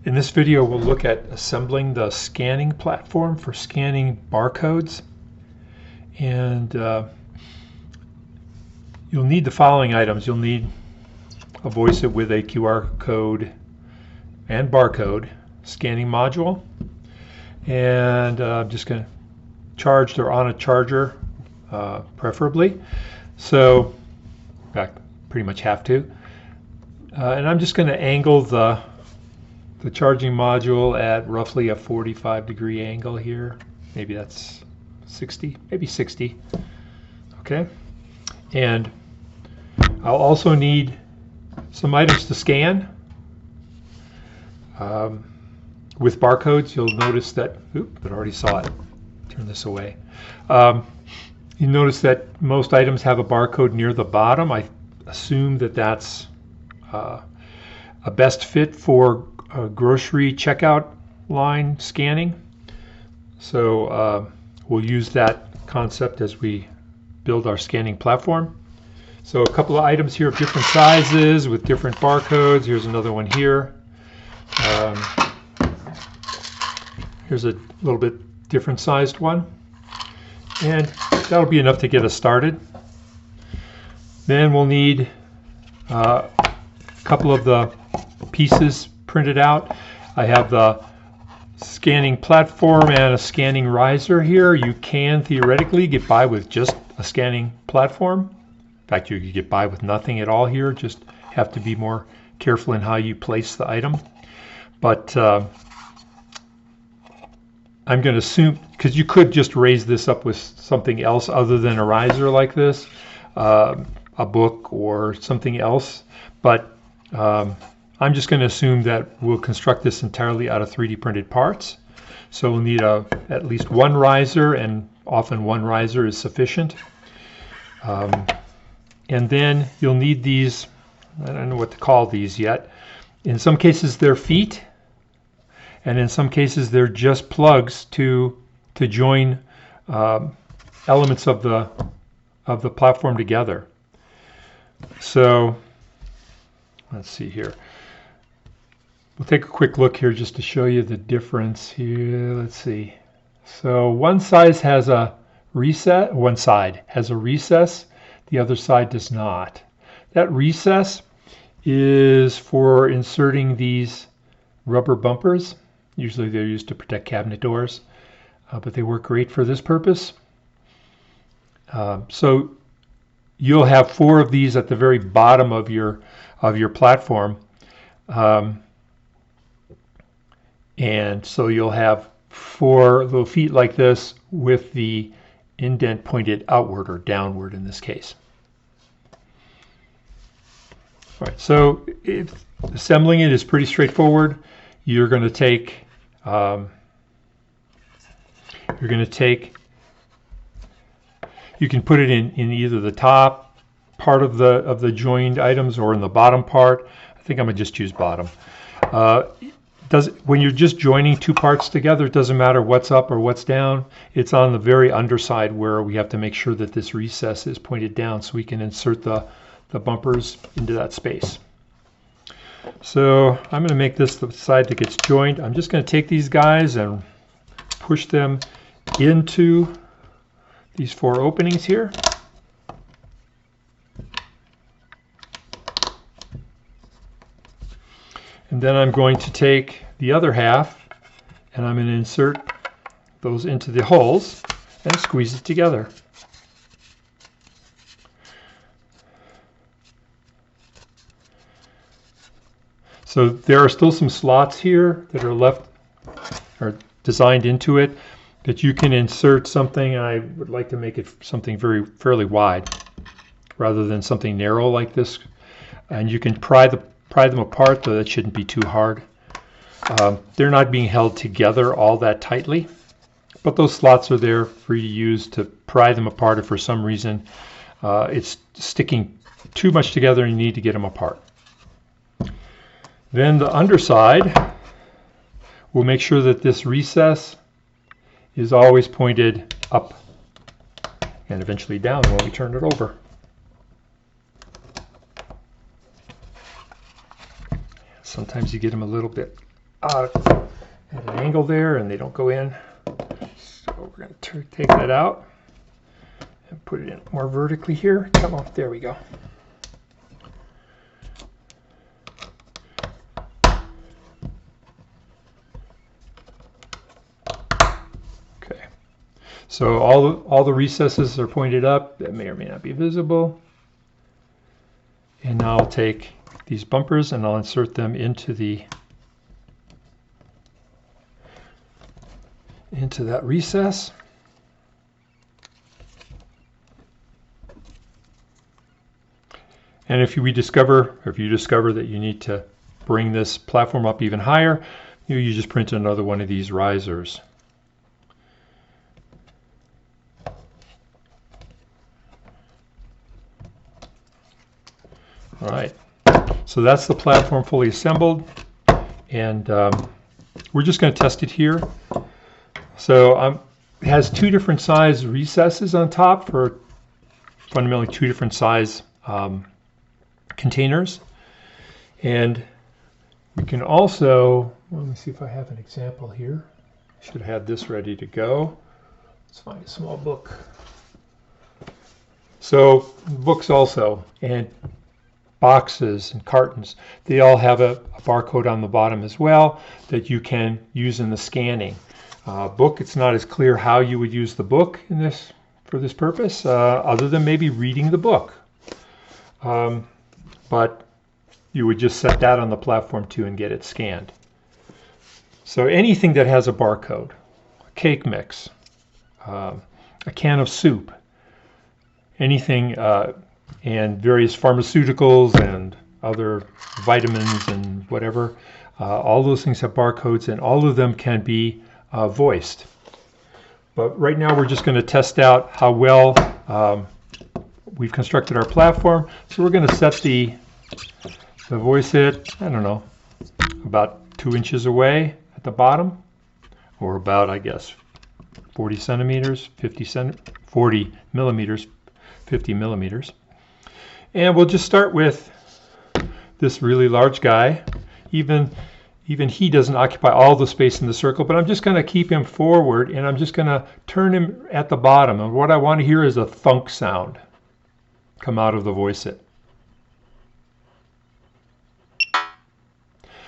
In this video, we'll look at assembling the scanning platform for scanning barcodes. And you'll need the following items. You'll need a voice it with a QR code and barcode scanning module. And I'm just going to charged or on a charger, preferably. So, in fact, pretty much have to. And I'm just going to angle the charging module at roughly a 45-degree angle here. Maybe that's 60, maybe 60. Okay. And I'll also need some items to scan. With barcodes, you'll notice that, I already saw it. Turn this away. You notice that most items have a barcode near the bottom. I assume that that's a best fit for grocery checkout line scanning. So we'll use that concept as we build our scanning platform. So a couple of items here of different sizes with different barcodes. Here's another one here. Here's a little bit different sized one. And that'll be enough to get us started. Then we'll need a couple of the pieces printed out. I have the scanning platform and a scanning riser here. You can theoretically get by with just a scanning platform. In fact, you could get by with nothing at all here. Just have to be more careful in how you place the item. But I'm going to assume, because you could just raise this up with something else other than a riser like this, a book or something else. But I'm just going to assume that we'll construct this entirely out of 3D printed parts. So we'll need at least one riser, and often one riser is sufficient. And then you'll need these, I don't know what to call these yet. In some cases they're feet, and in some cases they're just plugs to join elements of the platform together. So let's see here. We'll take a quick look here just to show you the difference here. Let's see. So one side has a recess, the other side does not. That recess is for inserting these rubber bumpers. Usually they're used to protect cabinet doors, but they work great for this purpose. So you'll have 4 of these at the very bottom of your platform. And so you'll have 4 little feet like this with the indent pointed outward or downward in this case. All right, so assembling it is pretty straightforward. You're going to take you can put it in either the top part of the joined items or in the bottom part. I think I'm going to just choose bottom. When you're just joining 2 parts together, it doesn't matter what's up or what's down. It's on the very underside where we have to make sure that this recess is pointed down so we can insert the bumpers into that space. So I'm going to make this the side that gets joined. I'm just going to take these guys and push them into these 4 openings here. And then I'm going to take the other half and I'm going to insert those into the holes and squeeze it together. So there are still some slots here that are left or designed into it that you can insert something. I would like to make it something fairly wide rather than something narrow like this. And you can pry them apart, though that shouldn't be too hard. They're not being held together all that tightly, but those slots are there for you to use to pry them apart if for some reason it's sticking too much together and you need to get them apart. Then the underside, we'll make sure that this recess is always pointed up and eventually down when we turn it over. Sometimes you get them a little bit at an angle there and they don't go in. So we're going to take that out and put it in more vertically here. Come on, there we go. Okay, so all the recesses are pointed up. That may or may not be visible. And now I'll take these bumpers and I'll insert them into that recess. And if you discover that you need to bring this platform up even higher, you just print another one of these risers. All right, so that's the platform fully assembled, and we're just going to test it here. So it has two different size recesses on top for fundamentally two different size containers. And we can also, let me see if I have an example here. I should have had this ready to go. Let's find a small book. So books also, and boxes and cartons, they all have a barcode on the bottom as well that you can use in the scanning. Book, it's not as clear how you would use the book for this purpose, other than maybe reading the book. But you would just set that on the platform too and get it scanned. So anything that has a barcode, a cake mix, a can of soup, anything, and various pharmaceuticals and other vitamins and whatever, all those things have barcodes, and all of them can be voiced. But right now we're just going to test out how well we've constructed our platform. So we're going to set the voice it, I don't know, about 2 inches away at the bottom, or about, I guess, 40 centimeters, 40 millimeters, 50 millimeters. And we'll just start with this really large guy. Even he doesn't occupy all the space in the circle, but I'm just going to keep him forward, and I'm just going to turn him at the bottom. And what I want to hear is a thunk sound come out of the voice it.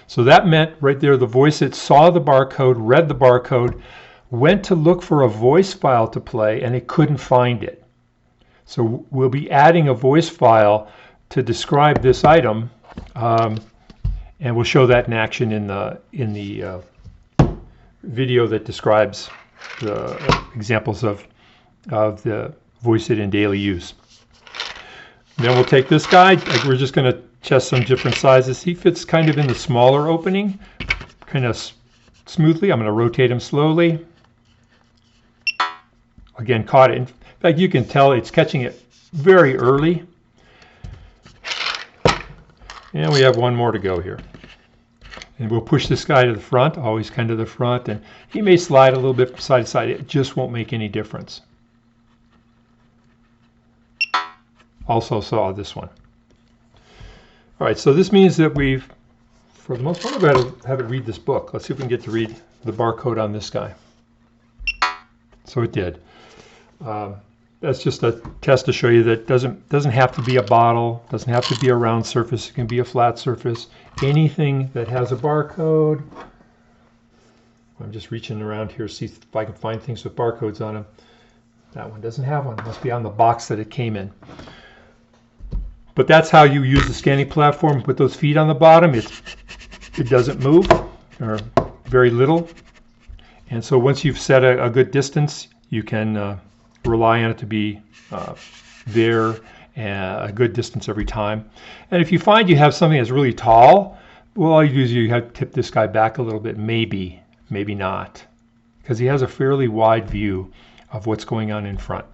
So that meant right there the voice it saw the barcode, read the barcode, went to look for a voice file to play, and it couldn't find it. So we'll be adding a voice file to describe this item, and we'll show that in action in the video that describes the examples of the voice it in daily use. Then we'll take this guy. We're just going to test some different sizes. He fits kind of in the smaller opening, kind of smoothly. I'm going to rotate him slowly. Again, caught it. In fact, you can tell it's catching it very early. And we have one more to go here. And we'll push this guy to the front, always kind of the front, and he may slide a little bit from side to side. It just won't make any difference. Also saw this one. All right, so this means that we've, for the most part, we're going to have it read this book. Let's see if we can get to read the barcode on this guy. So it did. That's just a test to show you that doesn't have to be a bottle, doesn't have to be a round surface. It can be a flat surface. Anything that has a barcode. I'm just reaching around here to see if I can find things with barcodes on them. That one doesn't have one. It must be on the box that it came in. But that's how you use the scanning platform. Put those feet on the bottom. It doesn't move, or very little. And so once you've set a good distance, you can rely on it to be there a good distance every time. And if you find you have something that's really tall, well, all you do is you have to tip this guy back a little bit, maybe not, because he has a fairly wide view of what's going on in front.